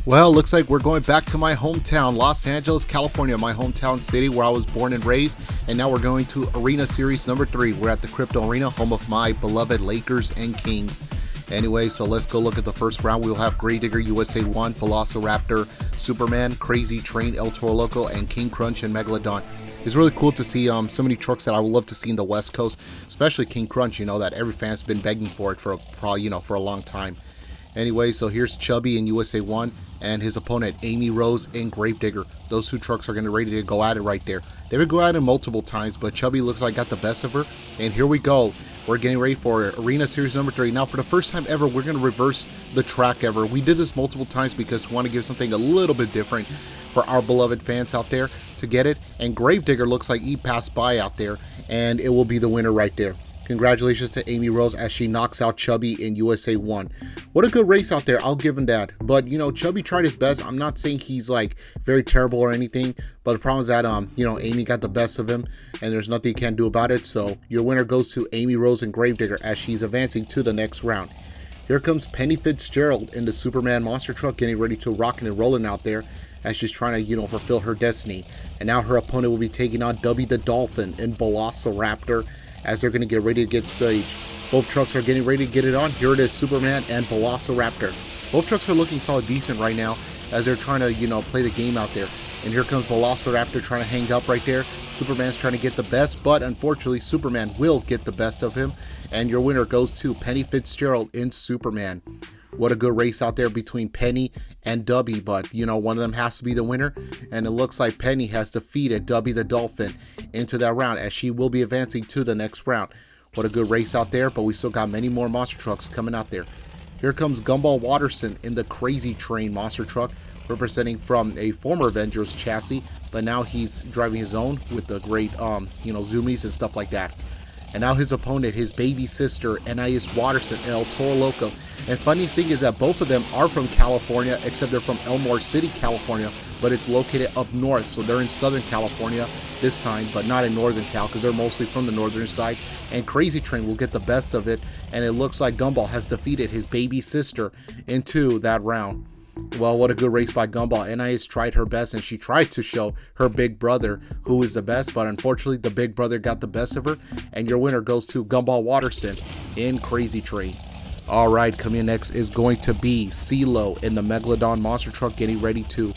Well, looks like we're going back to my hometown, Los Angeles, California, my hometown city where I was born and raised. And now we're going to Arena Series number 3. We're at the Crypto Arena, home of my beloved Lakers and Kings. Anyway, so let's go look at the first round. We'll have Gravedigger USA 1, Velociraptor, Superman, Crazy Train, El Toro Loco, and King Crunch and Megalodon. It's really cool to see so many trucks that I would love to see in the West Coast, especially King Crunch, that every fan's been begging for it for probably, for a long time. Anyway, so here's Chubby in USA 1 and his opponent Amy Rose in Gravedigger. Those two trucks are going to ready to go at it right there. They would go at it multiple times, but Chubby looks like got the best of her. And here we go. We're getting ready for Arena Series number 3. Now, for the first time ever, we're going to reverse the track ever. We did this multiple times because we want to give something a little bit different for our beloved fans out there to get it. And Gravedigger looks like he passed by out there, and it will be the winner right there. Congratulations to Amy Rose as she knocks out Chubby in USA 1. What a good race out there. I'll give him that. But, Chubby tried his best. I'm not saying he's, very terrible or anything. But the problem is that, Amy got the best of him. And there's nothing you can do about it. So, your winner goes to Amy Rose and Gravedigger as she's advancing to the next round. Here comes Penny Fitzgerald in the Superman monster truck getting ready to rockin' and rollin' out there as she's trying to, fulfill her destiny. And now her opponent will be taking on Dubby the Dolphin in Velociraptor as they're going to get ready to get staged. Both trucks are getting ready to get it on. Here it is, Superman and Velociraptor. Both trucks are looking solid decent right now as they're trying to, play the game out there. And here comes Velociraptor trying to hang up right there. Superman's trying to get the best, but unfortunately, Superman will get the best of him. And your winner goes to Penny Fitzgerald in Superman. What a good race out there between Penny and Dubby, but one of them has to be the winner, and it looks like Penny has defeated Dubby the Dolphin into that round as she will be advancing to the next round. What a good race out there, but we still got many more monster trucks coming out there. Here comes Gumball Watterson in the Crazy Train monster truck, representing from a former Avengers chassis, but now he's driving his own with the great zoomies and stuff like that. And now his opponent, his baby sister, Anais Watterson and El Toro Loco. And funniest thing is that both of them are from California, except they're from Elmore City, California, but it's located up north. So they're in Southern California this time, but not in Northern Cal, because they're mostly from the northern side. And Crazy Train will get the best of it, and it looks like Gumball has defeated his baby sister into that round. Well, what a good race by Gumball. Anais tried her best, and she tried to show her big brother who is the best, but unfortunately the big brother got the best of her, and your winner goes to Gumball Watterson in Crazy Train. Alright, coming in next is going to be CeeLo in the Megalodon monster truck getting ready to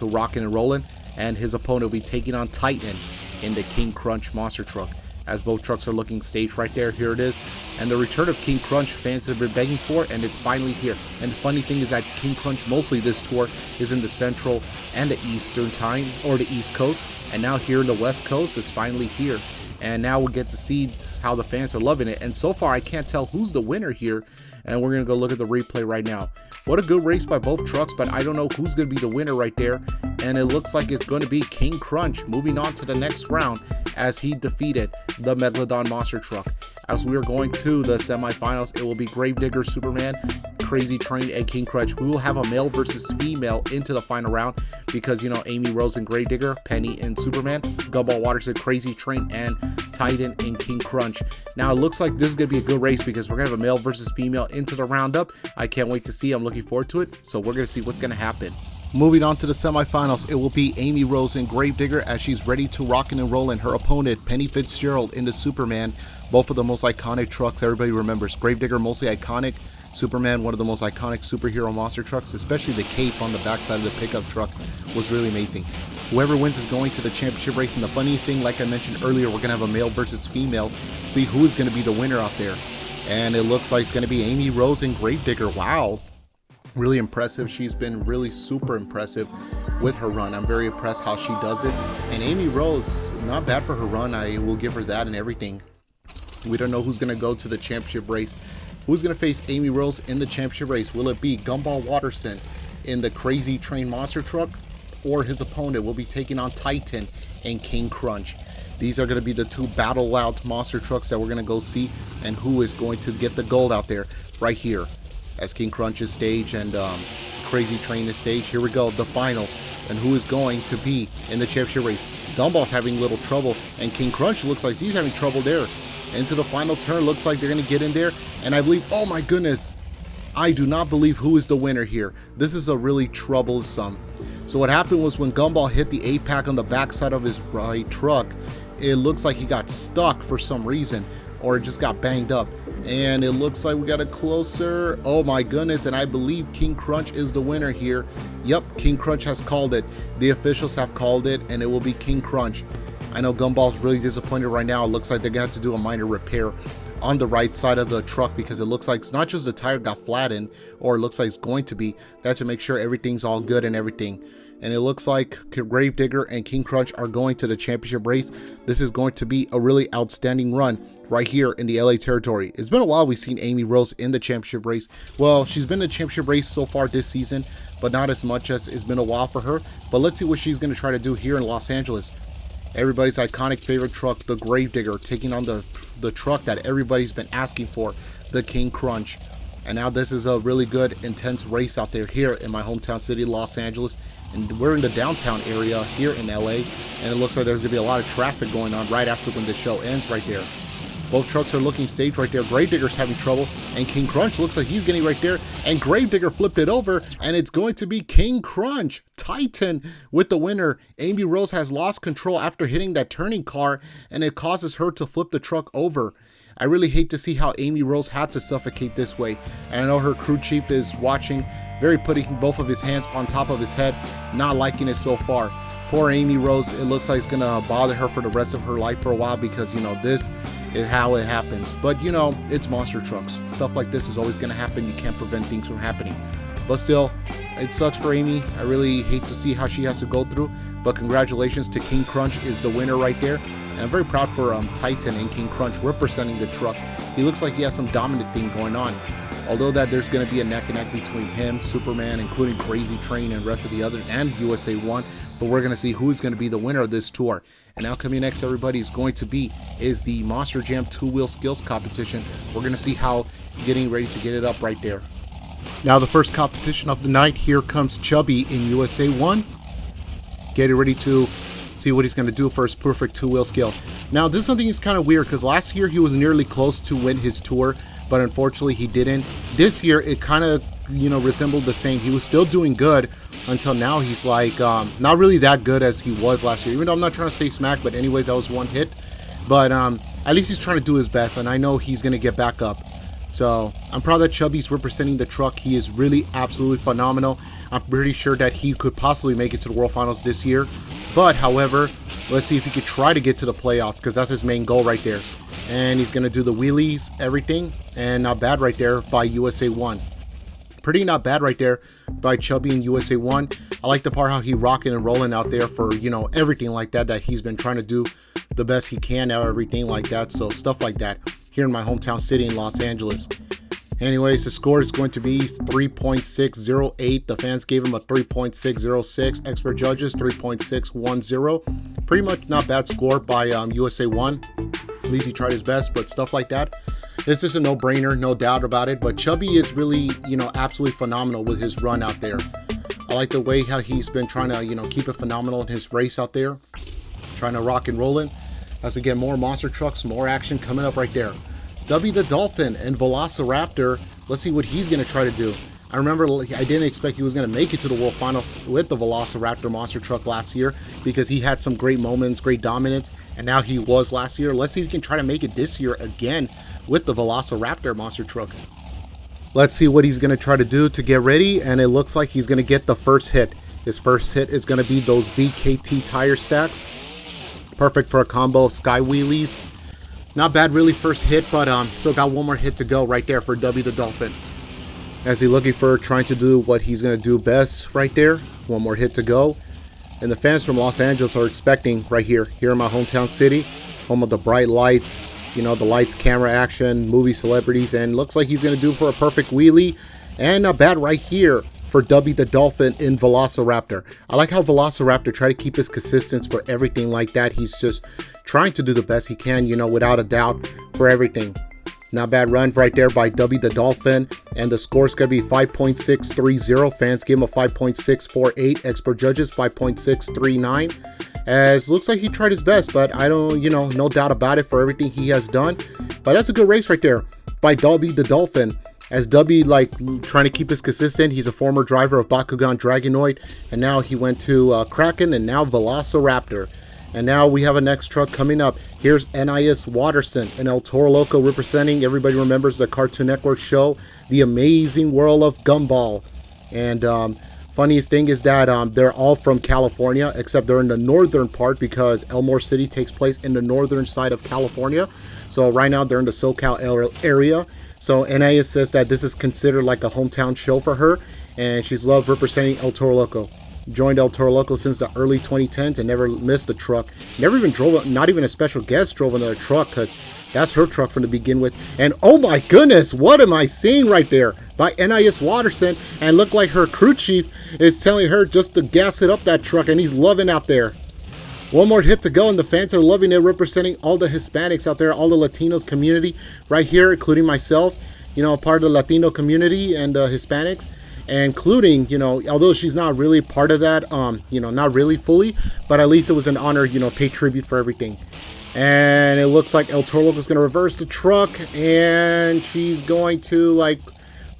rockin' and rollin', and his opponent will be taking on Titan in the King Crunch monster truck. As both trucks are looking staged right there, here it is. And the return of King Crunch fans have been begging for, and it's finally here. And the funny thing is that King Crunch, mostly this tour, is in the Central and the Eastern time, or the East Coast. And now here in the West Coast, is finally here. And now we'll get to see how the fans are loving it. And so far, I can't tell who's the winner here. And we're going to go look at the replay right now. What a good race by both trucks, but I don't know who's going to be the winner right there. And it looks like it's going to be King Crunch moving on to the next round as he defeated the Megalodon monster truck. As we are going to the semifinals, it will be Gravedigger, Superman, Crazy Train, and King Crunch. We will have a male versus female into the final round because, Amy Rose and Gravedigger, Penny and Superman, Gumball Watterson, Crazy Train, and Titan and King Crunch. Now, it looks like this is going to be a good race because we're going to have a male versus female into the roundup. I can't wait to see. I'm looking forward to it. So we're going to see what's going to happen. Moving on to the semifinals, it will be Amy Rose and Gravedigger as she's ready to rockin' and rollin'. Her opponent, Penny Fitzgerald in the Superman. Both of the most iconic trucks everybody remembers. Gravedigger, mostly iconic. Superman, one of the most iconic superhero monster trucks, especially the cape on the backside of the pickup truck was really amazing. Whoever wins is going to the championship race, and the funniest thing, like I mentioned earlier, we're going to have a male versus female. See who is going to be the winner out there. And it looks like it's going to be Amy Rose and Gravedigger. Wow. Really impressive. She's been really super impressive with her run. I'm very impressed how she does it. And Amy Rose, not bad for her run. I will give her that and everything. We don't know who's going to go to the championship race. Who's going to face Amy Rose in the championship race? Will it be Gumball Watterson in the Crazy Train monster truck, or his opponent will be taking on Titan and King Crunch? These are going to be the two battle out monster trucks that we're going to go see, and who is going to get the gold out there right here as King Crunch is stage and Crazy Train is stage. Here we go, the finals, and who is going to be in the championship race. Gumball's having a little trouble, and King Crunch looks like he's having trouble there. Into the final turn, looks like they're going to get in there, and I believe, oh my goodness, I do not believe who is the winner here. This is a really troublesome. So what happened was when Gumball hit the APAC on the backside of his right truck, it looks like he got stuck for some reason, or it just got banged up. And it looks like we got a closer. Oh my goodness, and I believe King Crunch is the winner here. Yep, King Crunch has called it. The officials have called it, and it will be King Crunch. I know Gumball's really disappointed right now. It looks like they're gonna have to do a minor repair on the right side of the truck, because it looks like it's not just the tire got flattened, or it looks like it's going to be. They have to make sure everything's all good and everything. And it looks like Gravedigger and King Crunch are going to the championship race. This is going to be a really outstanding run right here in the LA territory. It's been a while we've seen Amy Rose in the championship race. Well, she's been in the championship race so far this season, but not as much as it's been a while for her. But let's see what she's going to try to do here in Los Angeles. Everybody's iconic favorite truck, the Gravedigger, taking on the truck that everybody's been asking for, the King Crunch. And now this is a really good, intense race out there here in my hometown city, Los Angeles. And we're in the downtown area here in LA, and it looks like there's gonna be a lot of traffic going on right after when the show ends right there. Both trucks are looking safe right there. Gravedigger's having trouble, and King Crunch looks like he's getting right there, and Gravedigger flipped it over, and it's going to be King Crunch, Titan, with the winner. Amy Rose has lost control after hitting that turning car, and it causes her to flip the truck over. I really hate to see how Amy Rose had to suffocate this way, and I know her crew chief is watching, putting both of his hands on top of his head, not liking it so far. Poor Amy Rose, it looks like it's gonna bother her for the rest of her life for a while, because you know this is how it happens. But you know, it's monster trucks. Stuff like this is always gonna happen. You can't prevent things from happening. But still, it sucks for Amy. I really hate to see how she has to go through. But congratulations to King Crunch is the winner right there. And I'm very proud for Titan and King Crunch representing the truck. He looks like he has some dominant thing going on. Although that there's going to be a neck and neck between him, Superman, including Crazy Train and rest of the other, and USA 1. But we're going to see who's going to be the winner of this tour. And now coming next, everybody, is going to be the Monster Jam two-wheel skills competition. We're going to see how getting ready to get it up right there. Now the first competition of the night, here comes Chubby in USA 1. Getting ready to see what he's going to do for his perfect two-wheel skill. Now this is something that's kind of weird, because last year he was nearly close to win his tour, but unfortunately he didn't. This year it kind of, you know, resembled the same. He was still doing good until now. He's like not really that good as he was last year, even though I'm not trying to say smack, but anyways, that was one hit. But at least he's trying to do his best, and I know he's going to get back up. So I'm proud that Chubby's representing the truck. He is really absolutely phenomenal. I'm pretty sure that he could possibly make it to the World Finals this year. But however, let's see if he could try to get to the playoffs, because that's his main goal right there. And he's going to do the wheelies, everything. And not bad right there by USA 1. Pretty not bad right there by Chubby and USA 1. I like the part how he rocking and rolling out there for, you know, everything like that he's been trying to do the best he can now, everything like that. So stuff like that here in my hometown city in Los Angeles. Anyways, the score is going to be 3.608. The fans gave him a 3.606. Expert judges 3.610. Pretty much not bad score by USA 1. At least he tried his best, but stuff like that, it's just a no-brainer, no doubt about it. But Chubby is really, you know, absolutely phenomenal with his run out there. I like the way how he's been trying to, you know, keep it phenomenal in his race out there, trying to rock and roll it. As we get more monster trucks, more action coming up right there. W the Dolphin and Velociraptor. Let's see what he's going to try to do. I remember I didn't expect he was going to make it to the World Finals with the Velociraptor monster truck last year, because he had some great moments, great dominance, and now he was last year. Let's see if he can try to make it this year again with the Velociraptor monster truck. Let's see what he's going to try to do to get ready, and it looks like he's going to get the first hit. His first hit is going to be those BKT tire stacks. Perfect for a combo of sky wheelies. Not bad really first hit, but still got one more hit to go right there for W the Dolphin. As he's looking for trying to do what he's going to do best right there. One more hit to go. And the fans from Los Angeles are expecting right here in my hometown city, home of the bright lights, you know, the lights, camera action, movie celebrities, and looks like he's going to do for a perfect wheelie. And not bad right here for W the Dolphin in Velociraptor. I like how Velociraptor try to keep his consistency for everything like that. He's just trying to do the best he can, you know, without a doubt for everything. Not bad run right there by W the Dolphin, and the score is going to be 5.630. Fans give him a 5.648. Expert judges 5.639. As looks like he tried his best, but I don't, you know, no doubt about it for everything he has done. But that's a good race right there by W the Dolphin. as W, like trying to keep us consistent. He's a former driver of Bakugan Dragonoid, and now he went to Kraken and now Velociraptor. And now we have a next truck coming up. Here's NIS Watterson and El Toro Loco representing. Everybody remembers the Cartoon Network show, The Amazing World of Gumball. And funniest thing is that they're all from California, except they're in the northern part because Elmore City takes place in the northern side of California. So right now they're in the SoCal area. So NIS says that this is considered like a hometown show for her, and she's loved representing El Toro Loco. Joined El Toro Loco since the early 2010s and never missed a truck. Never even drove, not even a special guest drove another truck, because that's her truck from to begin with. And oh my goodness, what am I seeing right there? By NIS Watterson, and look like her crew chief is telling her just to gas it up that truck, and he's loving out there. One more hit to go, and the fans are loving it, representing all the Hispanics out there, all the Latinos community right here, including myself, you know, part of the Latino community and Hispanics. Including, you know, although she's not really part of that, you know, not really fully, but at least it was an honor, you know, pay tribute for everything. And it looks like El Toro Loco is going to reverse the truck, and she's going to, like,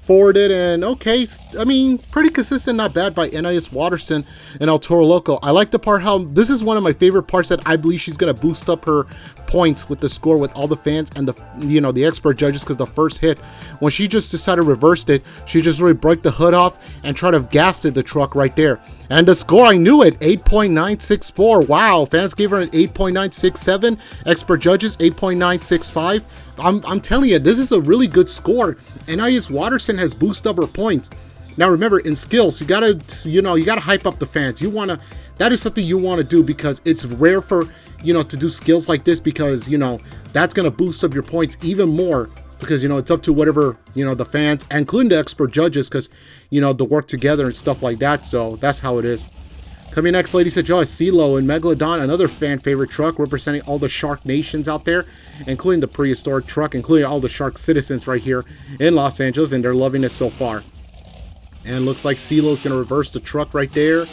forward it. And okay, I mean, pretty consistent, not bad by NIS Watterson and El Toro Loco. I like the part how this is one of my favorite parts, that I believe she's going to boost up her points with the score with all the fans and the, you know, the expert judges, because the first hit, when she just decided to reverse it, she just really broke the hood off and tried to gas it the truck right there. And the score, I knew it, 8.964. Wow, fans gave her an 8.967. Expert judges 8.965. I'm telling you, this is a really good score. NIS Watterson has boosted up her points. Now remember, in skills, you gotta, you know, you gotta hype up the fans. You wanna, that is something you want to do, because it's rare for, you know, to do skills like this, because, you know, that's gonna boost up your points even more, because, you know, it's up to whatever, you know, the fans, including the expert judges, because, you know, they work together and stuff like that. So that's how it is. Coming next, ladies and gentlemen, CeeLo and Megalodon, another fan favorite truck representing all the Shark Nations out there, including the prehistoric truck, including all the Shark citizens right here in Los Angeles, and they're loving it so far. And looks like CeeLo is going to reverse the truck right there,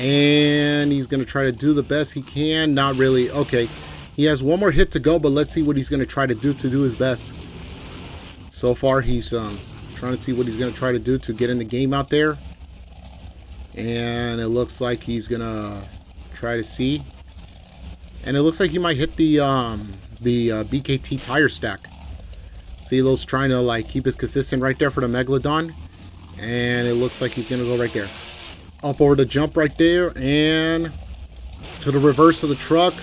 and he's going to try to do the best he can. Not really. Okay, he has one more hit to go, but let's see what he's going to try to do his best. So far, he's trying to see what he's going to try to do to get in the game out there. And it looks like he's going to try to see. And it looks like he might hit the BKT tire stack. CeeLo's trying to, like, keep it consistent right there for the Megalodon. And it looks like he's going to go right there. Up over the jump right there. And to the reverse of the truck.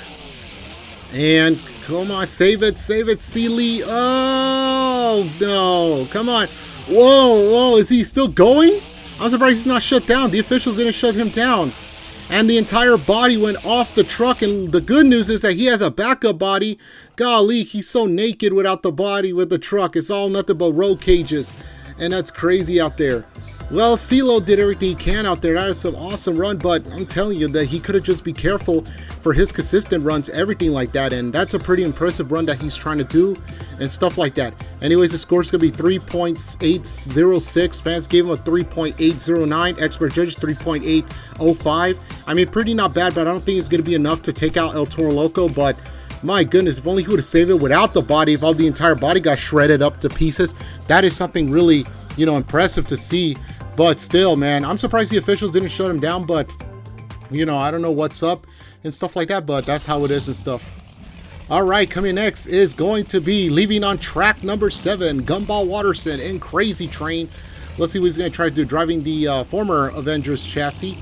And come on, save it, Celie. Oh, no. Come on. Whoa, is he still going? I'm surprised he's not shut down. The officials didn't shut him down. And the entire body went off the truck. And the good news is that he has a backup body. Golly, he's so naked without the body with the truck. It's all nothing but roll cages. And that's crazy out there. Well, CeeLo did everything he can out there. That is some awesome run, but I'm telling you that he could have just be careful for his consistent runs, everything like that. And that's a pretty impressive run that he's trying to do and stuff like that. Anyways, the score is going to be 3.806. Fans gave him a 3.809. Expert judges 3.805. I mean, pretty not bad, but I don't think it's going to be enough to take out El Toro Loco. But my goodness, if only he would have saved it without the body, if all the entire body got shredded up to pieces. That is something really, you know, impressive to see. But still, man, I'm surprised the officials didn't shut him down. But, you know, I don't know what's up and stuff like that, but that's how it is and stuff. All right, coming next is going to be leaving on track number 7, Gumball Watterson in Crazy Train. Let's see what he's going to try to do, driving the former Avengers chassis.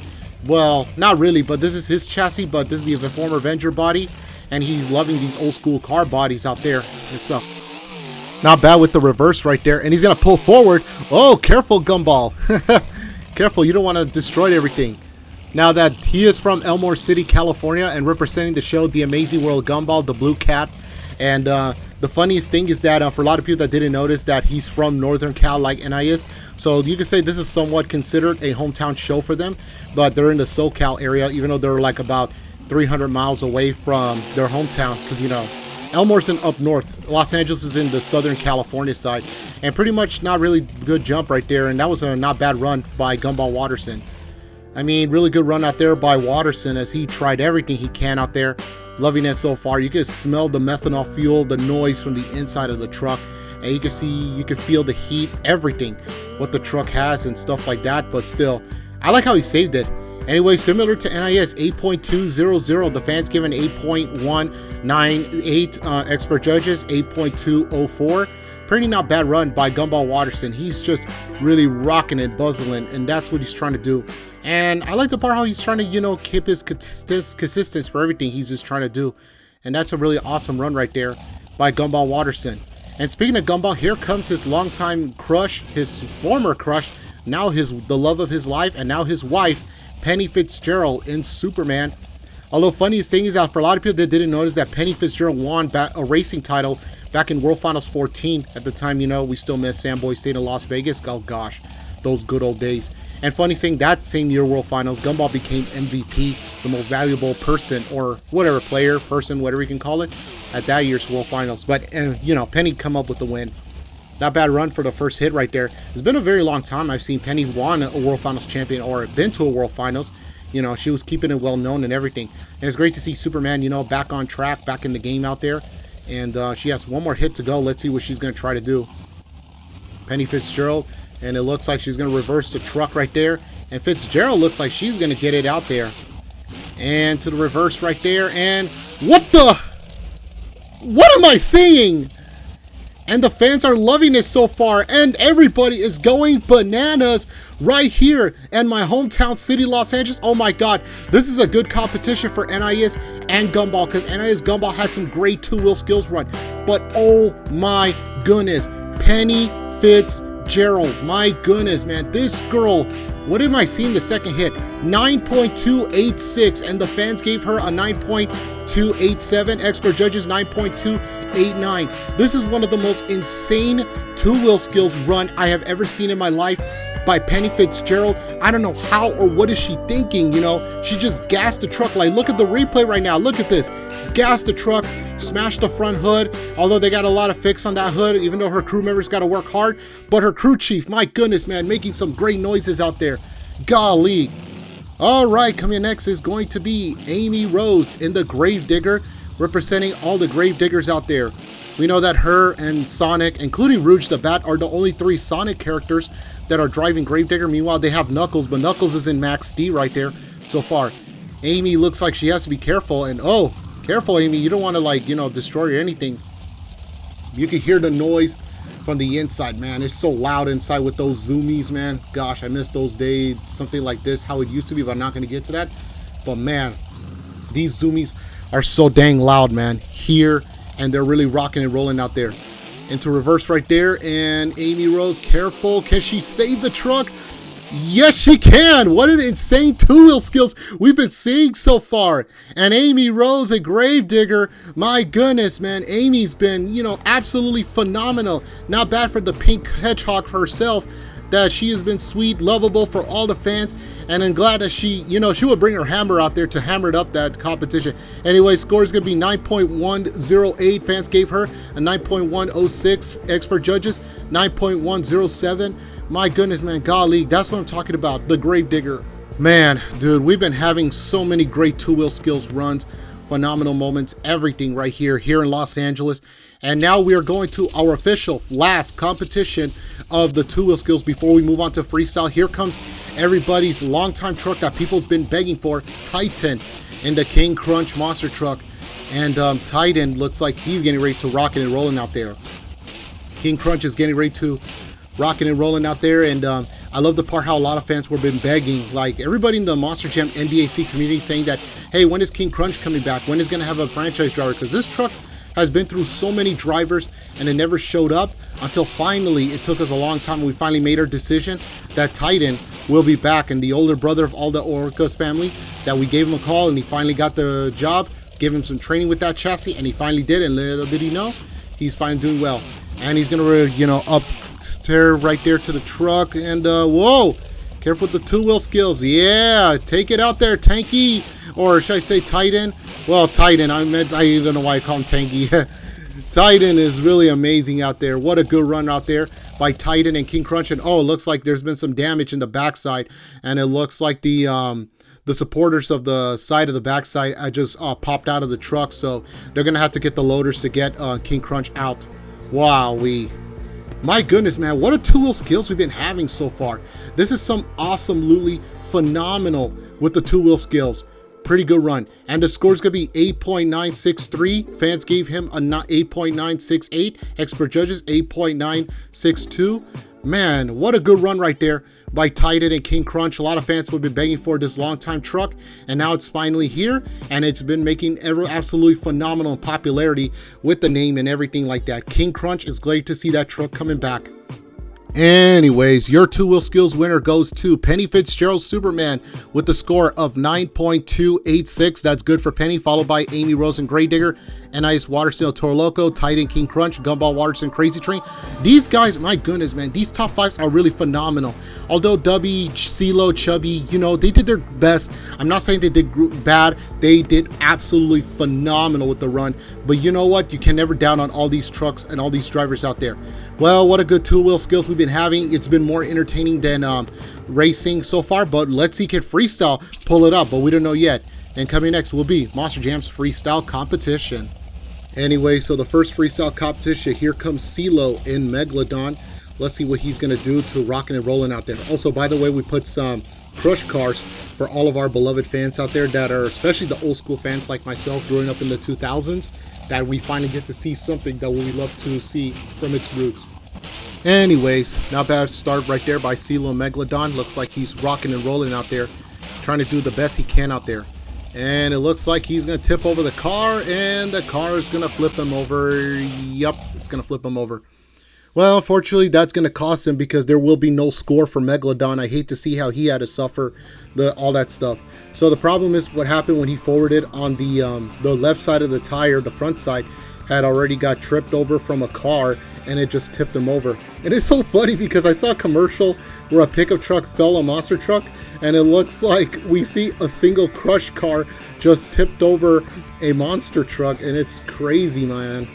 Well, not really, but this is his chassis, but this is the former Avenger body, and he's loving these old school car bodies out there and stuff. Not bad with the reverse right there, and he's going to pull forward. Oh, careful, Gumball. Careful, you don't want to destroy everything. Now that he is from Elmore City, California, and representing the show The Amazing World Gumball, the Blue Cat. And the funniest thing is that for a lot of people that didn't notice that he's from Northern Cal like NIS, so you could say this is somewhat considered a hometown show for them, but they're in the SoCal area, even though they're like about 300 miles away from their hometown, because, you know, Elmore's in up north. Los Angeles is in the Southern California side. And pretty much not really good jump right there. And that was a not bad run by Gumball Watterson. I mean, really good run out there by Watterson as he tried everything he can out there. Loving it so far. You can smell the methanol fuel, the noise from the inside of the truck. and you can feel the heat, everything what the truck has and stuff like that. But still, I like how he saved it. Anyway, similar to NIS, 8.200. The fans given 8.198. Expert judges 8.204. Pretty not bad run by Gumball Watterson. He's just really rocking and buzzing, and that's what he's trying to do. And I like the part how he's trying to, you know, keep his consistency for everything he's just trying to do. And that's a really awesome run right there by Gumball Watterson. And speaking of Gumball, here comes his longtime crush, his former crush, now the love of his life, and now his wife, Penny Fitzgerald in Superman. Although funniest thing is that for a lot of people that didn't notice that Penny Fitzgerald won a racing title back in World Finals 14. At the time, you know, we still miss Sam Boy State in Las Vegas. Oh gosh, those good old days. And funny thing, that same year World Finals, Gumball became MVP, the most valuable person, or whatever, player, person, whatever you can call it, at that year's World Finals. But, you know, Penny come up with the win. Not bad run for the first hit right there. It's been a very long time I've seen Penny won a World Finals champion or been to a World Finals. You know, she was keeping it well known and everything. And it's great to see Superman, you know, back on track, back in the game out there. And she has one more hit to go. Let's see what she's going to try to do. Penny Fitzgerald. And it looks like she's going to reverse the truck right there. And Fitzgerald looks like she's going to get it out there. And to the reverse right there. And what am I seeing? And the fans are loving it so far. And everybody is going bananas right here in my hometown city, Los Angeles. Oh my God. This is a good competition for NIS and Gumball, because NIS Gumball had some great two-wheel skills run. But oh my goodness. Penny Fitzgerald. My goodness, man. This girl, what am I seeing the second hit? 9.286. And the fans gave her a 9.287. Expert judges 9.289. This is one of the most insane two-wheel skills run I have ever seen in my life by Penny Fitzgerald. I don't know how or what is she thinking, you know. She just gassed the truck. Like, look at the replay right now. Look at this. Gassed the truck, smashed the front hood, although they got a lot of fix on that hood, even though her crew members got to work hard. But her crew chief, my goodness, man, making some great noises out there. Golly. All right, coming next is going to be Amy Rose in the Gravedigger, representing all the Gravediggers out there. We know that her and Sonic, including Rouge the Bat, are the only three Sonic characters that are driving Gravedigger. Meanwhile, they have Knuckles, but Knuckles is in Max D right there so far. Amy looks like she has to be careful, and oh, careful, Amy. You don't want to, like, you know, destroy or anything. You can hear the noise from the inside, man. It's so loud inside with those zoomies, man. Gosh, I miss those days. Something like this, how it used to be, but I'm not going to get to that. But man, these zoomies are so dang loud, man. Here, and they're really rocking and rolling out there. Into reverse right there, and Amy Rose, careful. Can she save the truck? Yes, she can. What an insane two-wheel skills we've been seeing so far. And Amy Rose, a Gravedigger, my goodness, man. Amy's been, you know, absolutely phenomenal. Not bad for the pink hedgehog herself, that she has been sweet, lovable for all the fans. And I'm glad that she, you know, she would bring her hammer out there to hammer it up that competition. Anyway, score is going to be 9.108. Fans gave her a 9.106. Expert judges, 9.107. My goodness, man, golly, that's what I'm talking about, the Gravedigger. Man, dude, we've been having so many great two-wheel skills runs, phenomenal moments, everything right here in Los Angeles. And now we are going to our official last competition of the two-wheel skills before we move on to freestyle. Here comes everybody's longtime truck that people's been begging for, Titan, in the King Crunch monster truck. And Titan looks like he's getting ready to rock it and rolling out there. King Crunch is getting ready to rocking and rolling out there. And I love the part how a lot of fans were been begging, like everybody in the Monster Jam NDaC community, saying that, hey, when is King Crunch coming back? When is going to have a franchise driver? Because this truck has been through so many drivers and it never showed up until finally, it took us a long time. We finally made our decision that Titan will be back, and the older brother of all the Orcas family, that we gave him a call and he finally got the job, give him some training with that chassis, and he finally did. And little did he know, he's finally doing well. And he's going to, you know, up right there to the truck. And whoa, careful with the two-wheel skills. Yeah, take it out there, Tanky, or should I say Titan? Well, Titan, I don't know why I call him Tanky. Titan is really amazing out there. What a good run out there by Titan and King Crunch. And oh, it looks like there's been some damage in the backside, and it looks like the supporters of the side of the backside just popped out of the truck, so they're gonna have to get the loaders to get King Crunch out. Wow, My goodness, man, what a two-wheel skills we've been having so far. This is some awesome-lutely phenomenal with the two-wheel skills. Pretty good run. And the score's going to be 8.963. Fans gave him a 8.968. Expert judges, 8.962. Man, what a good run right there by Titan and King Crunch. A lot of fans have been begging for this long time truck, and now it's finally here, and it's been making absolutely phenomenal popularity with the name and everything like that. King Crunch, is great to see that truck coming back. Anyways, your two-wheel skills winner goes to Penny Fitzgerald Superman with the score of 9.286. That's good for Penny, followed by Amy Rose and Gravedigger, NIS Watersteel Toro Loco, Titan King Crunch, Gumball Waterson Crazy Train. These guys, my goodness, man, these top fives are really phenomenal. Although Dubby, CeeLo, Chubby, you know, they did their best. I'm not saying they did bad. They did absolutely phenomenal with the run. But you know what? You can never down on all these trucks and all these drivers out there. Well, what a good two-wheel skills we've been having. It's been more entertaining than racing so far, but let's see can Freestyle pull it up, but we don't know yet. And coming next will be Monster Jam's freestyle competition. Anyway, so the first freestyle competition, here comes CeeLo in Megalodon. Let's see what he's going to do to rocking and rolling out there. Also, by the way, we put some crush cars for all of our beloved fans out there that are, especially the old school fans like myself growing up in the 2000s, that we finally get to see something that we love to see from its roots. Anyways, not bad start right there by CeeLo Megalodon. Looks like he's rocking and rolling out there, trying to do the best he can out there. And it looks like he's going to tip over the car, and the car is going to flip him over. Yep, it's going to flip him over. Well, unfortunately, that's going to cost him because there will be no score for Megalodon. I hate to see how he had to suffer all that stuff. So the problem is what happened when he forwarded on the left side of the tire, the front side, had already got tripped over from a car, and it just tipped him over. And it's so funny because I saw a commercial where a pickup truck fell a monster truck, and it looks like we see a single crush car just tipped over a monster truck, and it's crazy, man.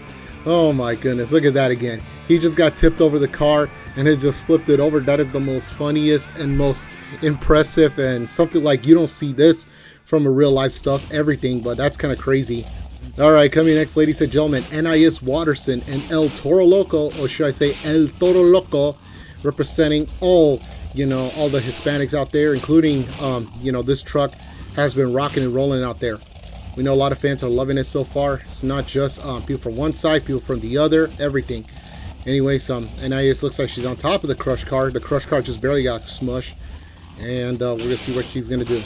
Oh my goodness, look at that again. He just got tipped over the car and it just flipped it over. That is the most funniest and most impressive, and something like you don't see this from a real life stuff, everything, but that's kind of crazy. All right, coming next, ladies and gentlemen, NIS Waterson and El Toro Loco, or should I say El Toro Loco, representing all, you know, all the Hispanics out there, including, you know, this truck has been rocking and rolling out there. We know a lot of fans are loving it so far. It's not just people from one side, people from the other, everything. Anyways, NIS looks like she's on top of the crush car. The crush car just barely got smushed. And we're going to see what she's going to do.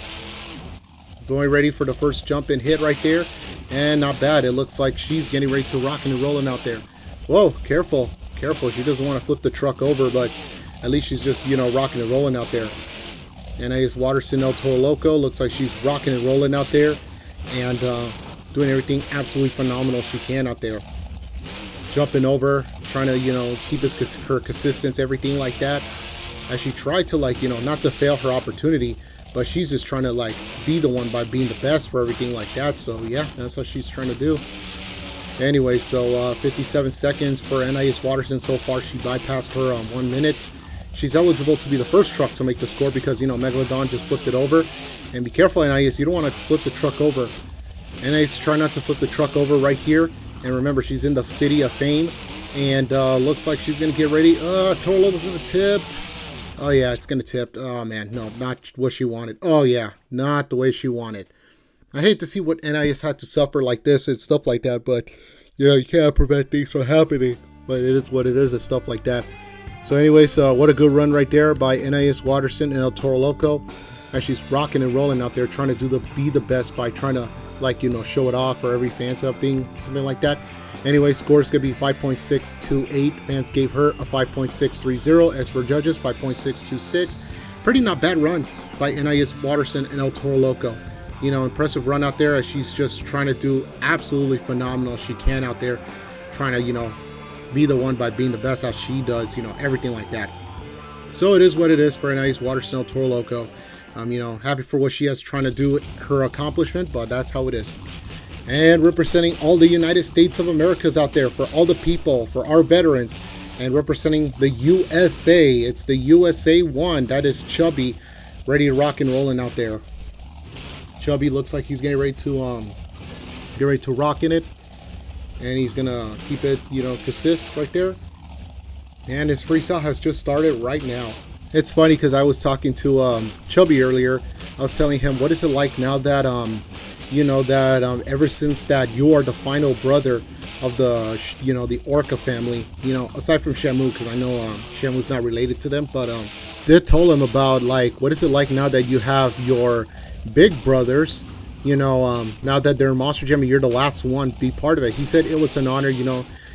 Going ready for the first jump and hit right there. And not bad. It looks like she's getting ready to rock and rolling out there. Whoa, careful. Careful. She doesn't want to flip the truck over, but at least she's just, you know, rocking and rolling out there. NIS Waterson El Toro Loco. Looks like she's rocking and rolling out there. And doing everything absolutely phenomenal she can out there. Jumping over, trying to, you know, keep her consistency, everything like that. As she tried to, like, you know, not to fail her opportunity, but she's just trying to, like, be the one by being the best for everything like that. So, yeah, that's what she's trying to do. Anyway, so 57 seconds for NIS Waterson so far. She bypassed her 1 minute. She's eligible to be the first truck to make the score because, you know, Megalodon just flipped it over. And be careful, NIS. You don't want to flip the truck over. NIS, try not to flip the truck over right here. And remember, she's in the City of Fame. And looks like she's going to get ready. Toro Loco's going to tip. Oh, yeah, it's going to tip. Oh, man. No, not what she wanted. Oh, yeah, not the way she wanted. I hate to see what NIS had to suffer like this and stuff like that. But, you know, you can't prevent things from happening. But it is what it is and stuff like that. So anyways, what a good run right there by NIS Waterson and El Toro Loco. As she's rocking and rolling out there, trying to be the best by trying to, like, you know, show it off for every fan something like that. Anyway, score's gonna be 5.628. Fans gave her a 5.630. Expert judges 5.626. Pretty not bad run by NIS Waterson and El Toro Loco. You know, impressive run out there as she's just trying to do absolutely phenomenal she can out there, trying to, you know, be the one by being the best as she does, you know, everything like that. So it is what it is for NIS Waterson, El Toro Loco. You know, happy for what she has trying to do, her accomplishment, but that's how it is. And representing all the United States of Americas out there, for all the people, for our veterans, and representing the USA, it's the USA 1. That is Chubby, ready to rock and rolling out there. Chubby looks like he's getting ready to rock in it, and he's gonna keep it, you know, consist right there. And his freestyle has just started right now. It's funny because I was talking to Chubby earlier. I was telling him, what is it like now that you know that ever since that you are the final brother of the the Orca family, aside from Shamu, because I know Shamu's not related to them, but did told him about like what is it like now that you have your big brothers, now that they're in Monster Jam and you're the last one be part of it. He said it was an honor,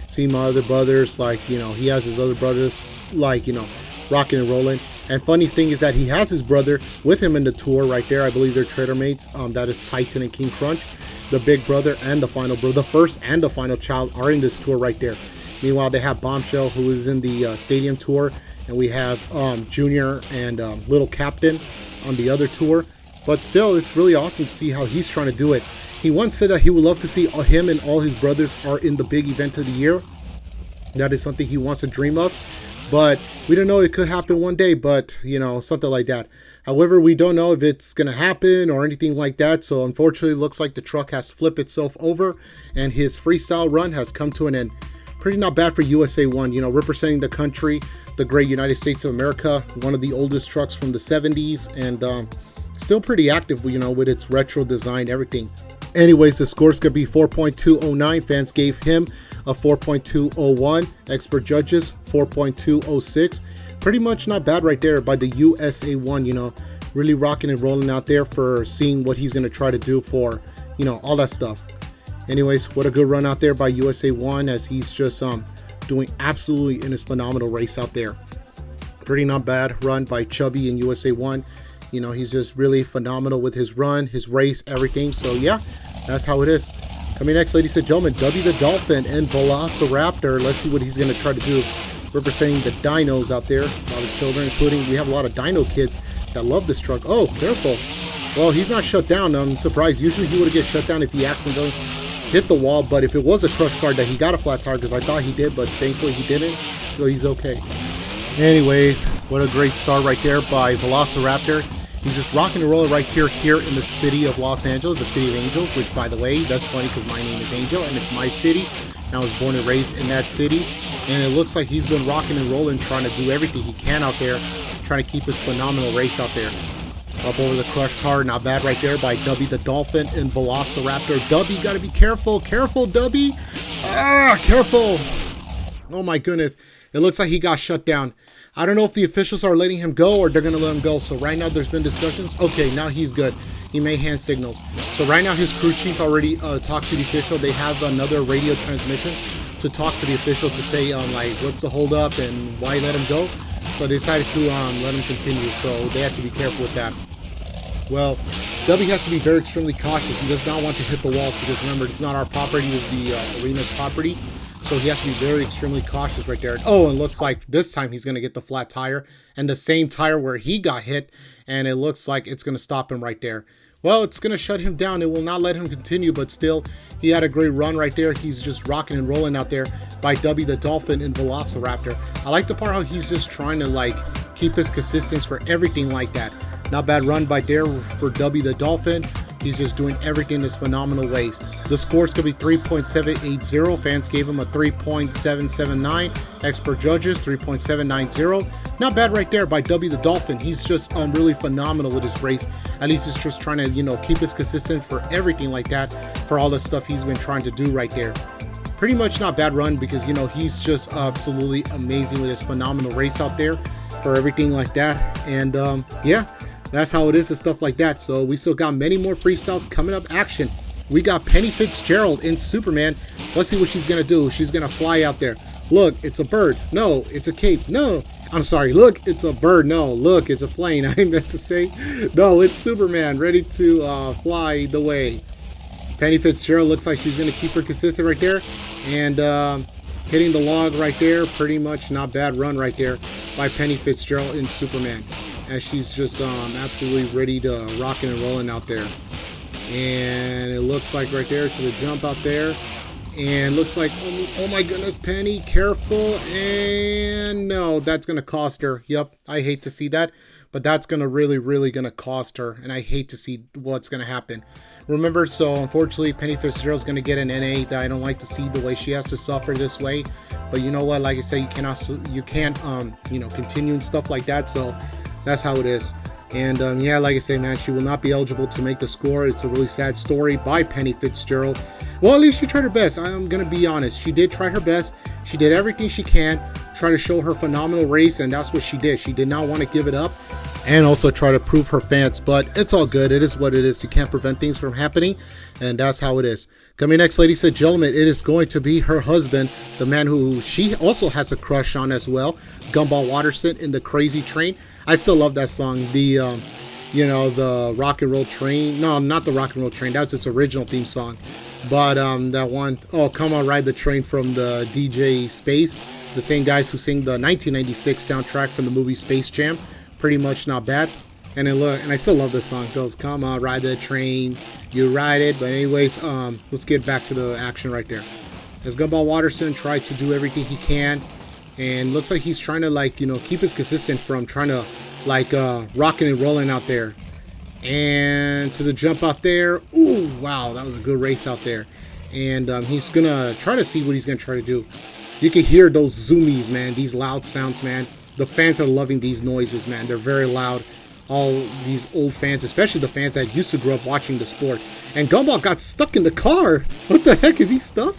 see my other brothers, like he has his other brothers, like rocking and rolling. And funniest thing is that he has his brother with him in the tour right there. I believe they're trader mates. That is Titan and King Crunch. The big brother and the final brother, the first and the final child, are in this tour right there. Meanwhile, they have Bombshell, who is in the stadium tour, and we have Junior and Little Captain on the other tour. But still, it's really awesome to see how he's trying to do it. He once said that he would love to see him and all his brothers are in the big event of the year. That is something he wants to dream of. But we don't know, it could happen one day, but something like that. However, we don't know if it's going to happen or anything like that. So unfortunately, it looks like the truck has flipped itself over and his freestyle run has come to an end. Pretty not bad for USA 1, representing the country, the great United States of America, one of the oldest trucks from the 70s, and still pretty active, with its retro design, everything. Anyways, the score's going to be 4.209. Fans gave him a 4.201. Expert judges, 4.206. Pretty much not bad right there by the USA 1, really rocking and rolling out there for seeing what he's going to try to do for, all that stuff. Anyways, what a good run out there by USA 1 as he's just doing absolutely in his phenomenal race out there. Pretty not bad run by Chubby and USA 1. He's just really phenomenal with his run, his race, everything. So yeah, that's how it is. Coming next, ladies and gentlemen, W the Dolphin and Velociraptor. Let's see what he's going to try to do. Representing the dinos out there. A lot of children, including, we have a lot of dino kids that love this truck. Oh, careful. Well, he's not shut down. I'm surprised. Usually he would get shut down if he accidentally hit the wall. But if it was a crush card that he got a flat tire, because I thought he did, but thankfully he didn't. So he's okay. Anyways, what a great start right there by Velociraptor. He's just rocking and rolling right here in the city of Los Angeles, the city of Angels, which, by the way, that's funny because my name is Angel and it's my city. And I was born and raised in that city. And it looks like he's been rocking and rolling, trying to do everything he can out there, trying to keep his phenomenal race out there. Up over the crush car, not bad right there by W the Dolphin and Velociraptor. Dubby, gotta be careful. Careful, Dubby. Ah, careful. Oh my goodness. It looks like he got shut down. I don't know if the officials are letting him go or they're going to let him go. So right now there's been discussions. Okay, now he's good. He made hand signals. So right now his crew chief already talked to the official. They have another radio transmission to talk to the official to say like what's the hold up and why let him go. So they decided to let him continue. So they have to be careful with that. Well, W has to be very extremely cautious. He does not want to hit the walls because remember, it's not our property, it's the arena's property. So he has to be very extremely cautious right there. Oh, and looks like this time he's going to get the flat tire and the same tire where he got hit. And it looks like it's going to stop him right there. Well, it's going to shut him down. It will not let him continue, but still, he had a great run right there. He's just rocking and rolling out there by W the Dolphin and Velociraptor. I like the part how he's just trying to like keep his consistency for everything like that. Not bad run by there for W the Dolphin. He's just doing everything in his phenomenal ways. The scores could be 3.780. Fans gave him a 3.779. Expert judges, 3.790. Not bad right there by W the Dolphin. He's just really phenomenal with his race. At least he's just trying to, keep his consistent for everything like that, for all the stuff he's been trying to do right there. Pretty much not bad run because, he's just absolutely amazing with his phenomenal race out there for everything like that. And yeah. That's how it is and stuff like that. So we still got many more freestyles coming up. Action. We got Penny Fitzgerald in Superman. Let's see what she's going to do. She's going to fly out there. Look, it's a bird. No, it's a cape. No, I'm sorry. Look, it's a bird. No, look, it's a plane. I meant to say. No, it's Superman ready to fly the way. Penny Fitzgerald looks like she's going to keep her consistent right there. And hitting the log right there. Pretty much not bad run right there by Penny Fitzgerald in Superman. As she's just absolutely ready to rocking and rolling out there. And it looks like right there to the jump out there. And looks like, oh my goodness, Penny, careful. And no, that's going to cost her. Yep, I hate to see that. But that's going to really going to cost her. And I hate to see what's going to happen. Remember, so unfortunately, Penny Fitzgerald is going to get an NA that I don't like to see the way she has to suffer this way. But you know what? Like I said, you can't continue and stuff like that. So that's how it is. And yeah, like I say, man, she will not be eligible to make the score. It's a really sad story by Penny Fitzgerald. Well, at least she tried her best. I'm going to be honest. She did try her best. She did everything she can, try to show her phenomenal race, and that's what she did. She did not want to give it up and also try to prove her fans, but it's all good. It is what it is. You can't prevent things from happening, and that's how it is. Coming next, ladies and gentlemen, it is going to be her husband, the man who she also has a crush on as well, Gumball Watterson in the Crazy Train. I still love that song. The the Rock and Roll Train. No, not the Rock and Roll Train. That's its original theme song. But that one, oh, Come On Ride the Train from the DJ Space. The same guys who sing the 1996 soundtrack from the movie Space Jam. Pretty much not bad. And then look, and I still love this song. It goes, come on, ride the train, you ride it. But anyways, let's get back to the action right there. As Gumball Watterson tried to do everything he can, and looks like he's trying to keep his consistent from trying to rocking and rolling out there. And to the jump out there. Ooh, wow, that was a good race out there. And he's gonna try to see what he's gonna try to do. You can hear those zoomies, man, these loud sounds, man. The fans are loving these noises, man. They're very loud. All these old fans, especially the fans that used to grow up watching the sport. And Gumball got stuck in the car. What the heck? Is he stuck?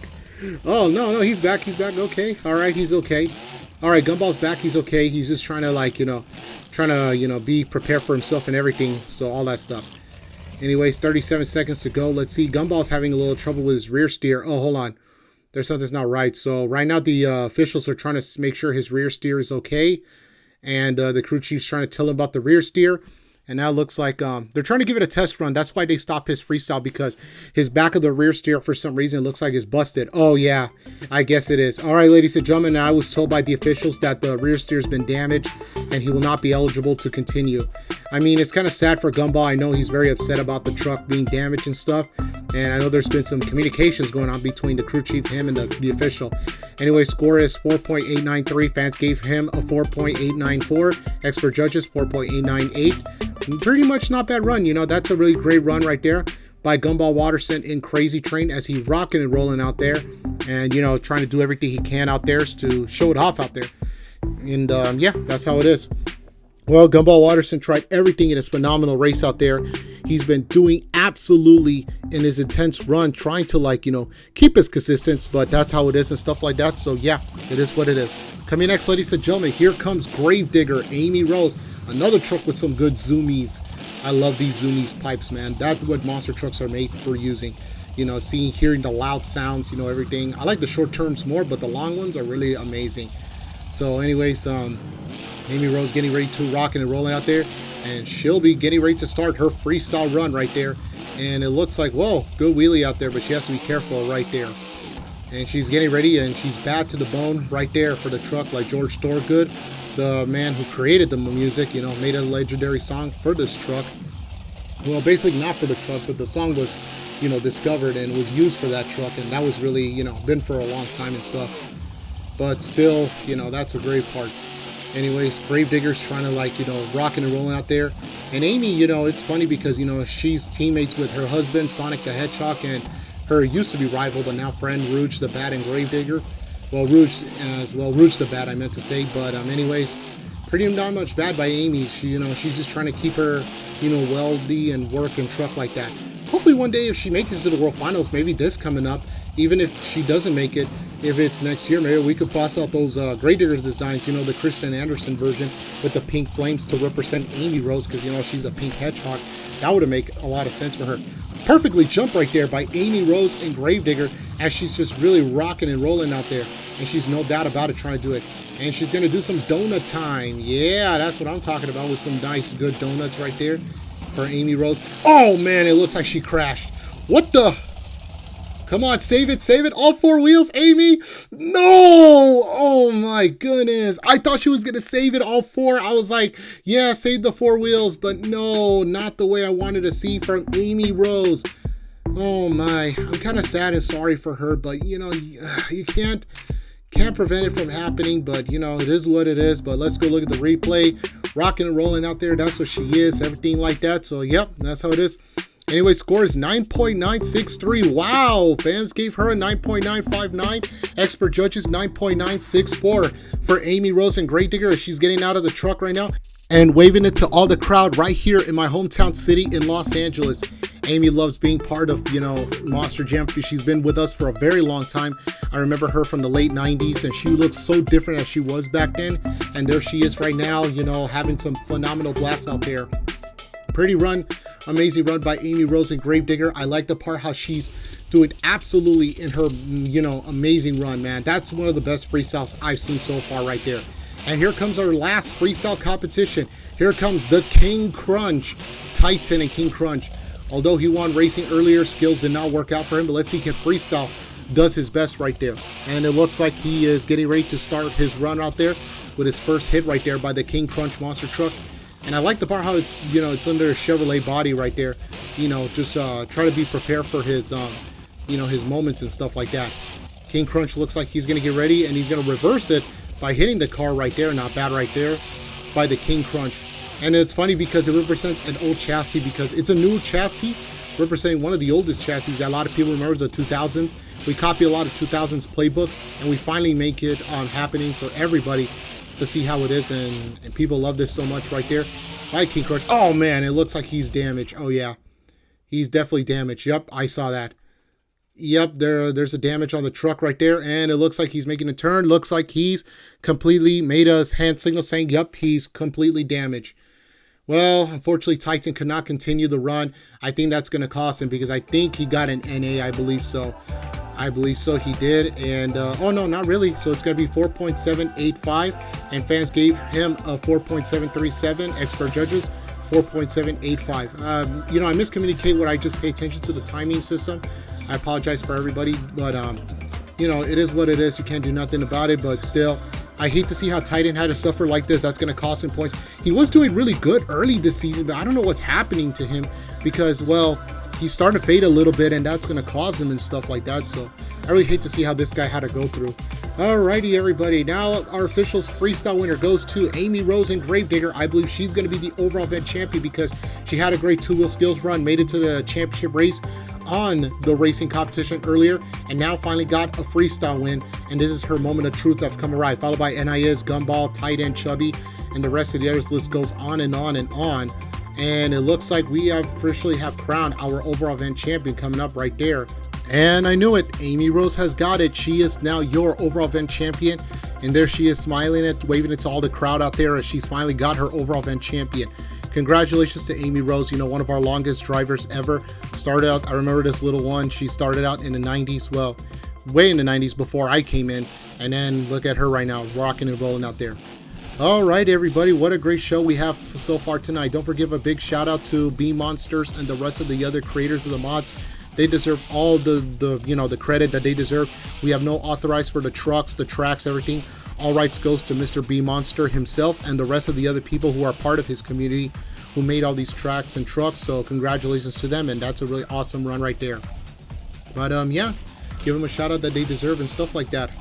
Oh, no, he's back. He's back. Okay. All right, he's okay. All right, Gumball's back. He's okay. He's just trying to, be prepared for himself and everything. So all that stuff. Anyways, 37 seconds to go. Let's see. Gumball's having a little trouble with his rear steer. Oh, hold on. There's something's not right. So right now the officials are trying to make sure his rear steer is okay. And the crew chief's trying to tell him about the rear steer. And now it looks like they're trying to give it a test run. That's why they stopped his freestyle, because his back of the rear steer, for some reason, looks like it's busted. Oh, yeah, I guess it is. All right, ladies and gentlemen, I was told by the officials that the rear steer's been damaged and he will not be eligible to continue. I mean, it's kind of sad for Gumball. I know he's very upset about the truck being damaged and stuff. And I know there's been some communications going on between the crew chief, him, and the official. Anyway, score is 4.893. Fans gave him a 4.894. Expert judges, 4.898. Pretty much not bad run. That's a really great run right there by Gumball Watterson in Crazy Train as he's rocking and rolling out there. And, trying to do everything he can out there to show it off out there. And, yeah, that's how it is. Well, Gumball Watterson tried everything in his phenomenal race out there. He's been doing absolutely in his intense run, trying to keep his consistency, but that's how it is and stuff like that. So yeah, it is what it is. Coming next, ladies and gentlemen, here comes Gravedigger, Amy Rose, another truck with some good zoomies. I love these zoomies pipes, man. That's what monster trucks are made for using. Hearing the loud sounds, everything. I like the short terms more, but the long ones are really amazing. So anyways, Amy Rose getting ready to rock and rolling out there, and she'll be getting ready to start her freestyle run right there. And it looks like, whoa, good wheelie out there, but she has to be careful right there. And she's getting ready, and she's bad to the bone right there for the truck, like George Thorogood, the man who created the music, made a legendary song for this truck. Well, basically not for the truck, but the song was, discovered and was used for that truck, and that was really, been for a long time and stuff. But still, that's a great part. Anyways, Gravedigger's trying to rocking and rolling out there. And Amy, it's funny because, she's teammates with her husband, Sonic the Hedgehog, and her used to be rival, but now friend, Rouge the Bat and Gravedigger. Well, Rouge the Bat, I meant to say. But anyways, pretty not much bad by Amy. She, she's just trying to keep her, wealthy and work and truck like that. Hopefully one day if she makes it to the World Finals, maybe this coming up, even if she doesn't make it, if it's next year, maybe we could bust out those Gravedigger designs, the Kristen Anderson version with the pink flames to represent Amy Rose, because, she's a pink hedgehog. That would make a lot of sense for her. Perfectly jumped right there by Amy Rose and Gravedigger as she's just really rocking and rolling out there. And she's no doubt about it trying to do it. And she's going to do some donut time. Yeah, that's what I'm talking about, with some nice, good donuts right there for Amy Rose. Oh, man, it looks like she crashed. What the... Come on, save it, save it. All four wheels, Amy. No! Oh, my goodness. I thought she was going to save it all four. I was like, yeah, save the four wheels. But no, not the way I wanted to see from Amy Rose. Oh, my. I'm kind of sad and sorry for her. But, you can't prevent it from happening. But, it is what it is. But let's go look at the replay. Rocking and rolling out there. That's what she is. Everything like that. So, yep, that's how it is. Anyway, score is 9.963. Wow, fans gave her a 9.959. Expert judges 9.964 for Amy Rose and Gravedigger as she's getting out of the truck right now and waving it to all the crowd right here in my hometown city in Los Angeles. Amy loves being part of, Monster Jam. She's been with us for a very long time. I remember her from the late 90s, and she looks so different as she was back then. And there she is right now, having some phenomenal blasts out there. Pretty run, amazing run by Amy Rose and Gravedigger. I like the part how she's doing absolutely in her, amazing run, man. That's one of the best freestyles I've seen so far right there. And here comes our last freestyle competition. Here comes the King Crunch, Titan and King Crunch. Although he won racing earlier, skills did not work out for him, but let's see if freestyle does his best right there. And it looks like he is getting ready to start his run out there with his first hit right there by the King Crunch monster truck. And I like the part how it's, it's under a Chevrolet body right there. Just try to be prepared for his, his moments and stuff like that. King Crunch looks like he's going to get ready, and he's going to reverse it by hitting the car right there. Not bad right there by the King Crunch. And it's funny because it represents an old chassis, because it's a new chassis representing one of the oldest chassis that a lot of people remember, the 2000s. We copy a lot of 2000s playbook, and we finally make it happening for everybody to see how it is, and people love this so much right there. By King Crunch. Oh man, it looks like he's damaged. Oh yeah, he's definitely damaged. Yep, I saw that. Yep, there's a damage on the truck right there, and it looks like he's making a turn. Looks like he's completely made a hand signal saying, yep, he's completely damaged. Well, unfortunately, Titan could not continue the run. I think that's going to cost him, because I think he got an NA, I believe so. I believe so, he did. And, oh no, not really. So it's going to be 4.785, and fans gave him a 4.737. Expert judges, 4.785. I miscommunicate what I just pay attention to the timing system. I apologize for everybody, but, it is what it is. You can't do nothing about it, but still, I hate to see how Titan had to suffer like this. That's going to cost him points. He was doing really good early this season, but I don't know what's happening to him, because, well, he's starting to fade a little bit, and that's going to cause him and stuff like that. So I really hate to see how this guy had to go through. Alrighty, everybody. Now our official freestyle winner goes to Amy Rose and Gravedigger. I believe she's going to be the overall event champion, because she had a great two-wheel skills run, made it to the championship race on the racing competition earlier, and now finally got a freestyle win. And this is her moment of truth that's come arrive, followed by NIS, Gumball, Tight End, Chubby, and the rest of the others. List goes on and on and on. And it looks like we officially have crowned our overall event champion coming up right there. And I knew it, Amy Rose has got it. She is now your overall event champion, and there she is smiling and waving it to all the crowd out there as she's finally got her overall event champion. Congratulations to Amy Rose, one of our longest drivers ever. Started out, I remember this little one, she started out in the 90s, well, way in the 90s before I came in, and then look at her right now, rocking and rolling out there. All right, everybody, what a great show we have so far tonight. Don't forget a big shout out to Beammonsters and the rest of the other creators of the mods. They deserve all the credit that they deserve. We have no authorized for the trucks, the tracks, everything. All rights goes to Mr. Beammonster himself and the rest of the other people who are part of his community who made all these tracks and trucks. So congratulations to them, and that's a really awesome run right there. But yeah, give them a shout out that they deserve and stuff like that.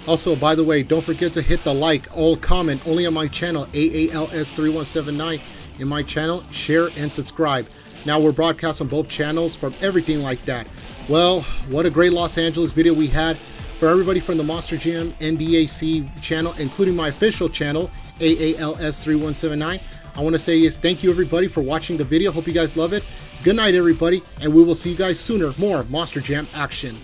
Also, by the way, don't forget to hit the like, all comment only on my channel, AALS3179 in my channel, share and subscribe. Now we're broadcast on both channels from everything like that. Well, what a great Los Angeles video we had. For everybody from the Monster Jam NDaC channel, including my official channel, AALS3179, I want to say is thank you everybody for watching the video. Hope you guys love it. Good night, everybody, and we will see you guys sooner. More Monster Jam action.